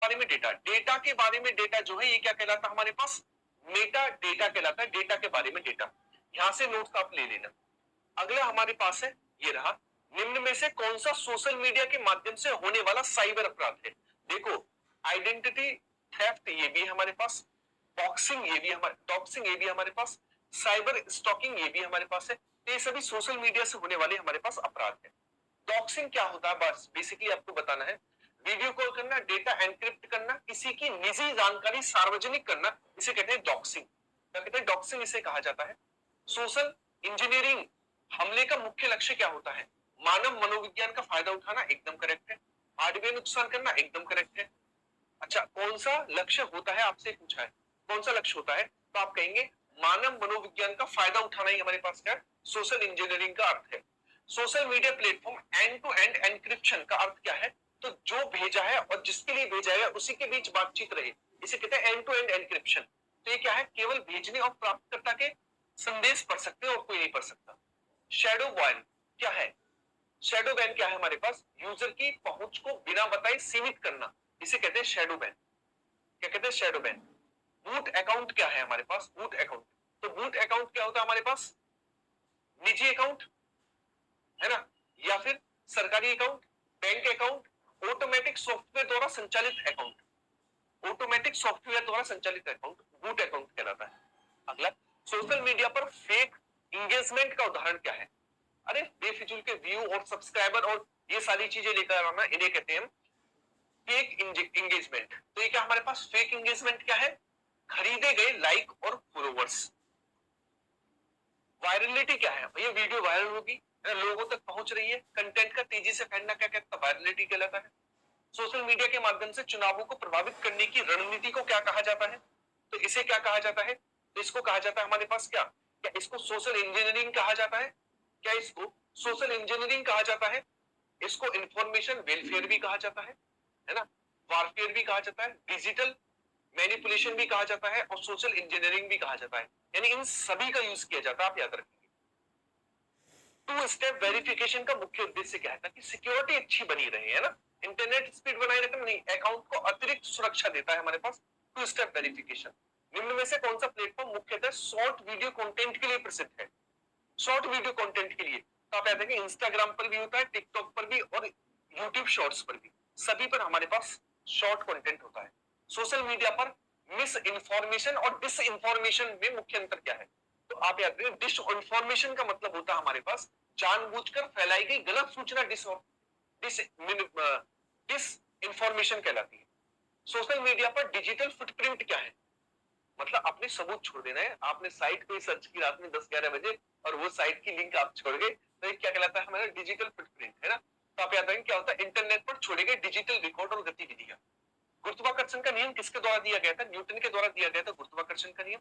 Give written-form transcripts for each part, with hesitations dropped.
बारे में data, data के बारे में डेटा जो है ये क्या कहलाता है हमारे पास, मेटा डेटा कहलाता है, डेटा के बारे में डेटा। यहां से नोट्स आप ले लेना। अगला हमारे पास है, ये रहा, निम्न में से कौन सा सोशल मीडिया के माध्यम से होने वाला साइबर अपराध है। देखो, आइडेंटिटी थेफ्ट ये भी हमारे पास, बॉक्सिंग ये भी हमारे, डॉक्सिंग ये भी हमारे पास, साइबर स्टॉकिंग ये भी हमारे पास है। तो ये सभी सोशल मीडिया से होने वाले हमारे पास अपराध है। डॉक्सिंग क्या होता है, बस बेसिकली आपको बताना है, वीडियो कॉल करना, डेटा एनक्रिप्ट करना, किसी की निजी जानकारी सार्वजनिक करना, इसे कहते हैं डॉक्सिंग। क्या कहते हैं, डॉक्सिंग इसे कहा जाता है। सोशल इंजीनियरिंग हमले का मुख्य लक्ष्य क्या होता है, मानव मनोविज्ञान का फायदा उठाना, एकदम करेक्ट है। हार्डवेयर नुकसान करना, एकदम करेक्ट है। अच्छा, कौन सा लक्ष्य होता है, आपसे पूछा है कौन सा लक्ष्य होता है, तो आप कहेंगे मानव मनोविज्ञान का फायदा उठाना ही हमारे पास क्या है, सोशल इंजीनियरिंग का अर्थ है। Social media platform end to end encryption का अर्थ क्या है, तो जो भेजा है और जिसके लिए भेजा है उसी के बीच बातचीत रहे, इसे कहते हैं एंड टू एंड एनक्रिप्शन। तो ये क्या है, केवल भेजने और प्राप्तकर्ता के संदेश पढ़ सकते हैं और कोई नहीं पढ़ सकता। शैडो बैन क्या है, शैडो बैन क्या है हमारे पास, यूजर की पहुंच को बिना बताए सीमित करना, इसे कहते हैं शैडो बैन। क्या कहते हैं, शैडो बैन। बूट अकाउंट क्या है हमारे पास, बूट अकाउंट, तो बूट अकाउंट क्या होता है हमारे पास, निजी अकाउंट है ना, या फिर सरकारी account, bank account, automatic software द्वारा संचालित अकाउंट, ऑटोमेटिक सॉफ्टवेयर द्वारा संचालित अकाउंट बूट अकाउंट कहलाता है। अगला, सोशल मीडिया पर फेक इंगेजमेंट का उदाहरण क्या है, अरे बेफिजूल के व्यू और सब्सक्राइबर और ये सारी चीजें लेकर आना, इन्हें कहते हैं फेक इंगेजमेंट। तो ये क्या हमारे पास फेक इंगेजमेंट क्या है, खरीदे गए लाइक और फॉलोवर्स। वायरलिटी क्या है, ये वीडियो वायरल होगी, लोगों तक पहुंच रही है, कंटेंट का तेजी से फैलना, क्या कहता है, वायरलिटी कहलाता है। सोशल मीडिया के माध्यम से चुनावों को प्रभावित करने की रणनीति को क्या कहा जाता है, तो इसे क्या कहा जाता है, तो इसको कहा जाता है हमारे पास क्या, क्या इसको सोशल इंजीनियरिंग कहा जाता है, क्या इसको सोशल इंजीनियरिंग कहा जाता है, इसको इंफॉर्मेशन वेलफेयर भी कहा जाता है ना, वारफेयर भी कहा जाता है, डिजिटल मैनिपुलेशन भी कहा जाता है और सोशल इंजीनियरिंग भी कहा जाता है, यानी इन सभी का यूज किया जाता है, आप याद रखेंगे। टू स्टेप वेरिफिकेशन का मुख्य उद्देश्य क्या है, ताकि सिक्योरिटी अच्छी बनी रहे, है ना, इंटरनेट स्पीड बनाए रखना नहीं, अकाउंट को अतिरिक्त सुरक्षा देता है हमारे पास टू स्टेप वेरिफिकेशन। निम्न में से कौन सा प्लेटफॉर्म मुख्यतः शॉर्ट वीडियो कंटेंट के लिए प्रसिद्ध है, शॉर्ट वीडियो कंटेंट के लिए, तो आप याद रखें इंस्टाग्राम पर भी होता है, टिकटॉक पर भी और यूट्यूब शॉर्ट्स पर भी, सभी पर हमारे पास शॉर्ट कंटेंट होता है। सोशल मीडिया पर मिस इन्फॉर्मेशन और डिस इन्फॉर्मेशन में मुख्य अंतर क्या है, तो आप याद रखें डिस इन्फॉर्मेशन का मतलब होता है हमारे पास जानबूझकर फैलाई गई गलत सूचना, डिस इन्फॉर्मेशन कहलाती है। सोशल मीडिया पर डिजिटल फुटप्रिंट क्या है, मतलब अपने सबूत छोड़ देना है, आपने साइट पे सर्च की रात में 10-11 बजे और वो साइट की लिंक आप छोड़ गए, तो ये क्या कहलाता है हमारा डिजिटल फुटप्रिंट, है ना। तो आप याद रखें क्या होता है, इंटरनेट पर छोड़े गए डिजिटल रिकॉर्ड और गतिविधियां। गुरुत्वाकर्षण का नियम किसके द्वारा दिया गया था, न्यूटन के द्वारा दिया गया था गुरुत्वाकर्षण का नियम।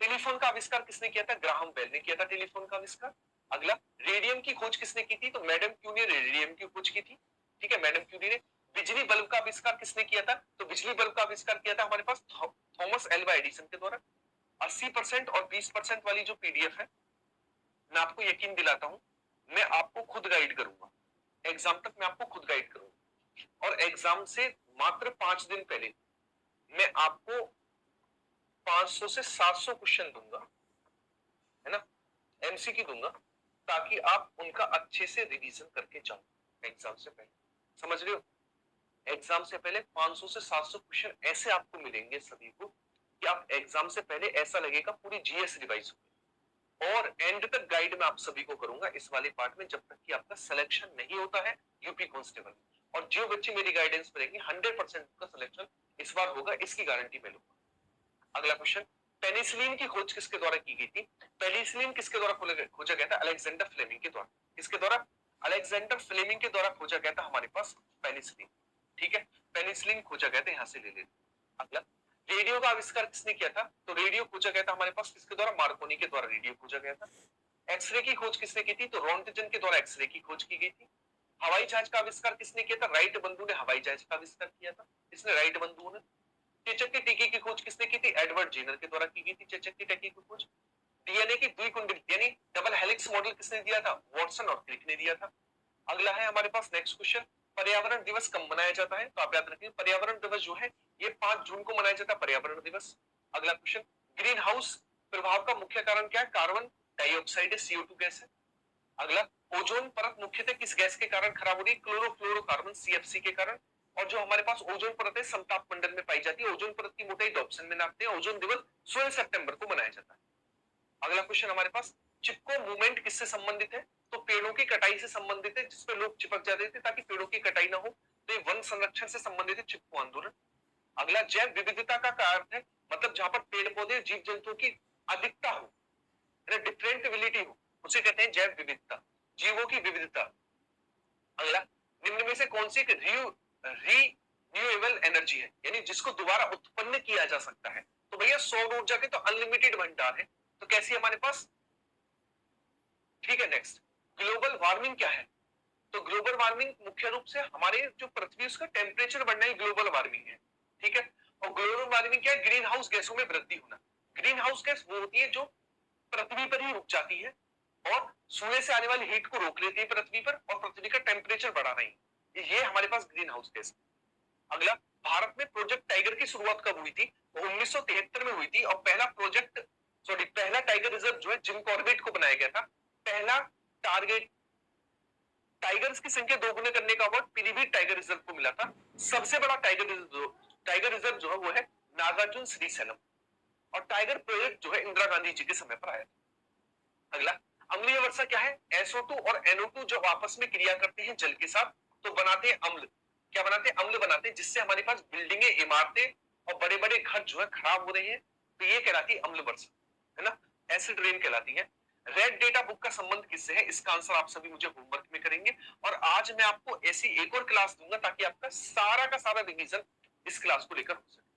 टेलीफोन का आविष्कार किसने किया था, ग्राहम बेल ने किया था टेलीफोन का आविष्कार। अगला, रेडियम की खोज किसने की थी, तो मैडम क्यूरी ने रेडियम की खोज की थी, ठीक है, मैडम क्यूरी ने। बिजली बल्ब का आविष्कार किसने किया था, तो बिजली बल्ब का आविष्कार किया था हमारे पास थॉमस एल्वा एडिसन के द्वारा। 80% और 20% वाली जो पीडीएफ है, मैं आपको यकीन दिलाता हूं, मैं आपको खुद गाइड करूंगा, एग्जाम तक मैं आपको खुद गाइड करूंगा, और एग्जाम से मात्र 5 दिन पहले मैं आपको 500 से 700 क्वेश्चन दूंगा, है ना, एमसीक्यू दूंगा, ताकि आप उनका अच्छे से रिवीजन करके जाओ एग्जाम से पहले, समझ रहे हो। एग्जाम से पहले 500 से 700 क्वेश्चन ऐसे आपको मिलेंगे सभी को कि आप एग्जाम से पहले ऐसा लगेगा पूरी जीएस रिवाइज हो। और एंड तक गाइड मैं आप सभी को करूंगा इस वाले पार्ट में, जब तक कि आपका सिलेक्शन नहीं होता है यूपी कांस्टेबल में। और जो बच्चे मेरी गाइडेंस में रहेंगे 100% का सिलेक्शन इस बार होगा, इसकी गारंटी मैं लूंगा। अगला क्वेश्चन, पेनिसिलिन की खोज किसके द्वारा की गई थी, पेनिसिलिन किसके द्वारा खोजा गया था, अलेक्जेंडर फ्लेमिंग के द्वारा। किसके द्वारा, अलेक्जेंडर फ्लेमिंग के द्वारा खोजा गया था हमारे पास पेनिसिलिन, ठीक है, पेनिसिलिन खोजा गया था, यहां से ले लेना। अगला, रेडियो का आविष्कार किसने किया था, तो रेडियो खोजा गया था हमारे पास किसके द्वारा, मार्कोनी के द्वारा रेडियो खोजा गया था। एक्सरे की खोज किसने की थी, तो रोंटजन के द्वारा एक्सरे की खोज की गई थी। हवाई जहाज का आविष्कार किसने किया था, राइट बंधु ने हवाई जहाज का आविष्कार किया था, इसने राइट बंधु ने। चेचक की टीके की खोज किसने की थी, एडवर्ड जेनर के द्वारा की गई थी चेचक की टीके की खोज। डीएनए की द्विकुंडली यानी डबल हेलिक्स मॉडल किसने दिया था, वॉटसन और क्रिक ने दिया था। अगला है हमारे पास नेक्स्ट क्वेश्चन, पर्यावरण दिवस कब मनाया जाता है? तो आप याद रखिए पर्यावरण दिवस जो है ये 5 जून को मनाया जाता है पर्यावरण दिवस। अगला क्वेश्चन, ग्रीन हाउस प्रभाव का मुख्य कारण क्या है? कार्बन डाइऑक्साइड CO2 गैस है। अगला, ओजोन परत मुख्यतः किस गैस के कारण खराब हो रही है? क्लोरोफ्लोरोकार्बन CFC के कारण। और जो हमारे पास ओजोन परत है समताप मंडल में पाई जाती है। ओजोन परत की मोटाई डॉप्सन में नापते हैं। ओजोन दिवस 16 सितंबर को मनाया जाता है। अगला क्वेश्चन हमारे पास, चिपको मूवमेंट किससे संबंधित है? तो पेड़ों की कटाई से संबंधित है, जिसपे लोग चिपक जाते थे ताकि पेड़ों की कटाई ना हो। तो ये वन संरक्षण से संबंधित है चिपको आंदोलन। अगला, जैव विविधता का अर्थ है मतलब जहां पर पेड़ पौधे जीव जंतुओं की अधिकता हो, डिफरेंटबिलिटी हो, उसे कहते हैं जैव विविधता, जीवों की विविधता। अगला, निम्न में से कौन सी रिन्यूएबल एनर्जी है, यानी जिसको दोबारा उत्पन्न किया जा सकता है? तो भैया सौर ऊर्जा के तो अनलिमिटेड भंडार है, तो कैसी हमारे पास? ठीक है, नेक्स्ट, ग्लोबल वार्मिंग क्या है? तो ग्लोबल वार्मिंग मुख्य रूप से हमारे जो पृथ्वी उसका टेम्परेचर बढ़ना ही ग्लोबल वार्मिंग है। ठीक है, और ग्लोबल वार्मिंग क्या है? ग्रीन हाउस गैसों में वृद्धि होना। ग्रीन हाउस गैस वो होती है जो पृथ्वी पर ही रुक जाती है और सूर्य से आने वाली हीट को रोक लेती है पृथ्वी पर, और पृथ्वी का टेम्परेचर बढ़ा रही है। ये हमारे पास ग्रीन हाउस गैस। अगला, भारत में प्रोजेक्ट टाइगर की शुरुआत कब हुई थी? तो 1973 में हुई थी, और पहला टाइगर रिजर्व जो है जिम कॉर्बेट को बनाया गया था। पहला टारगेट टाइगर्स की संख्या दोगुने करने का अवार्ड पीलीभीत टाइगर रिजर्व को मिला था। सबसे बड़ा टाइगर रिजर्व जो है वो है नागार्जुन श्रीशैलम। और टाइगर प्रोजेक्ट जो है इंदिरा गांधी जी के समय पर आया था। अगला, अम्लीय वर्षा क्या है? SO2 और NO2 जब आपस में क्रिया करते हैं जल के साथ तो बनाते हैं अम्ल। क्या बनाते हैं? अम्ल बनाते हैं, जिससे हमारे पास बिल्डिंगे, इमारतें और बड़े बड़े घर जो है खराब हो रहे हैं। तो ये कहलाती है अम्ल वर्षा, है ना, एसिड रेन कहलाती है। रेड डेटा बुक का संबंध किससे है? इसका आंसर आप सभी मुझे होमवर्क में करेंगे। और आज मैं आपको ऐसी एक और क्लास दूंगा ताकि आपका सारा का सारा रिवीजन इस क्लास को लेकर हो सके।